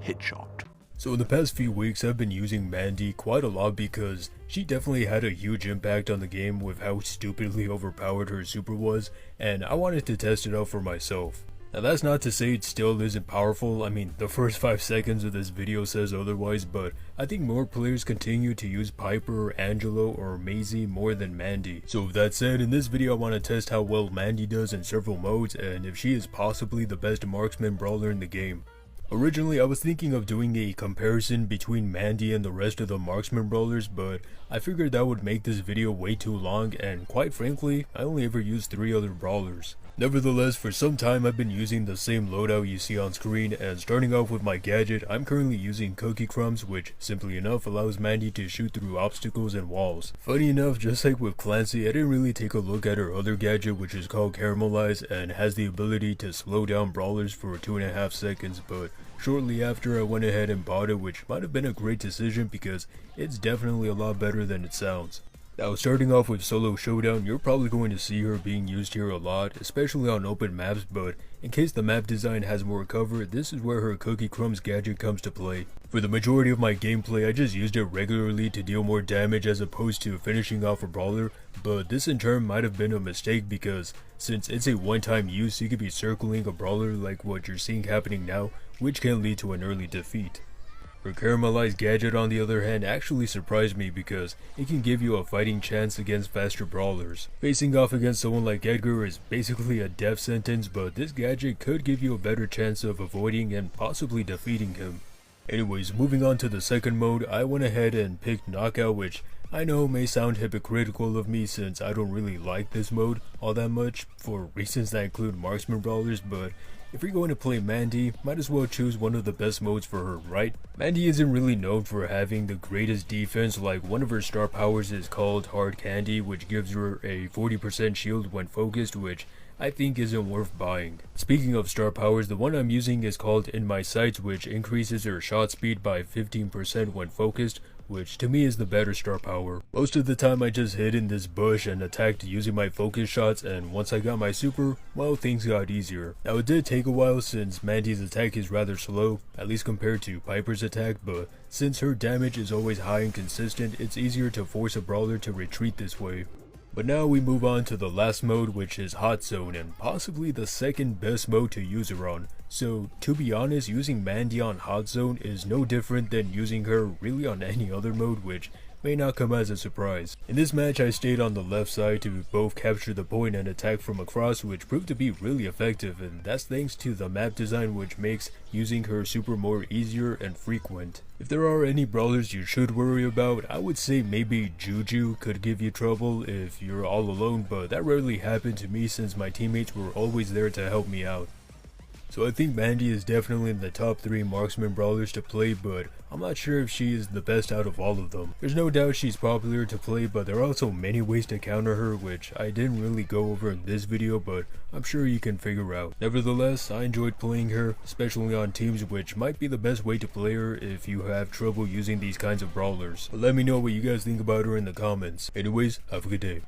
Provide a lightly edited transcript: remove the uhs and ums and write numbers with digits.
headshot. So in the past few weeks I've been using Mandy quite a lot because she definitely had a huge impact on the game with how stupidly overpowered her super was, and I wanted to test it out for myself. Now that's not to say it still isn't powerful. I mean, the first 5 seconds of this video says otherwise, but I think more players continue to use Piper, Angelo, or Maisie more than Mandy. So with that said, in this video I want to test how well Mandy does in several modes and if she is possibly the best Marksman Brawler in the game. Originally, I was thinking of doing a comparison between Mandy and the rest of the Marksman Brawlers, but I figured that would make this video way too long, and quite frankly, I only ever used 3 other brawlers. Nevertheless, for some time I've been using the same loadout you see on screen, and starting off with my gadget, I'm currently using Cookie Crumbs, which simply enough allows Mandy to shoot through obstacles and walls. Funny enough, just like with Clancy, I didn't really take a look at her other gadget, which is called Caramelize and has the ability to slow down brawlers for 2.5 seconds, but shortly after I went ahead and bought it, which might have been a great decision because it's definitely a lot better than it sounds. Now starting off with Solo Showdown, you're probably going to see her being used here a lot, especially on open maps, but in case the map design has more cover, this is where her Cookie Crumbs gadget comes to play. For the majority of my gameplay, I just used it regularly to deal more damage as opposed to finishing off a brawler, but this in turn might have been a mistake because since it's a one-time use, you could be circling a brawler like what you're seeing happening now, which can lead to an early defeat. Her Caramelized gadget on the other hand actually surprised me because it can give you a fighting chance against faster brawlers. Facing off against someone like Edgar is basically a death sentence, but this gadget could give you a better chance of avoiding and possibly defeating him. Anyways, moving on to the second mode, I went ahead and picked Knockout, which I know may sound hypocritical of me since I don't really like this mode all that much for reasons that include Marksman Brawlers, but if you're going to play Mandy, might as well choose one of the best modes for her, right? Mandy isn't really known for having the greatest defense. Like one of her star powers is called Hard Candy, which gives her a 40% shield when focused, which I think isn't worth buying. Speaking of star powers, the one I'm using is called In My Sights, which increases her shot speed by 15% when focused, which to me is the better star power. Most of the time I just hid in this bush and attacked using my focus shots, and once I got my super, well, things got easier. Now it did take a while since Mandy's attack is rather slow, at least compared to Piper's attack, but since her damage is always high and consistent, it's easier to force a brawler to retreat this way. But now we move on to the last mode, which is Hot Zone, and possibly the second best mode to use her on. So to be honest, using Mandy on Hot Zone is no different than using her really on any other mode, which may not come as a surprise. In this match I stayed on the left side to both capture the point and attack from across, which proved to be really effective, and that's thanks to the map design, which makes using her super more easier and frequent. If there are any brawlers you should worry about, I would say maybe Juju could give you trouble if you're all alone, but that rarely happened to me since my teammates were always there to help me out. So I think Mandy is definitely in the top 3 Marksman Brawlers to play, but I'm not sure if she is the best out of all of them. There's no doubt she's popular to play, but there are also many ways to counter her, which I didn't really go over in this video, but I'm sure you can figure out. Nevertheless, I enjoyed playing her, especially on teams, which might be the best way to play her if you have trouble using these kinds of brawlers. But let me know what you guys think about her in the comments. Anyways, have a good day.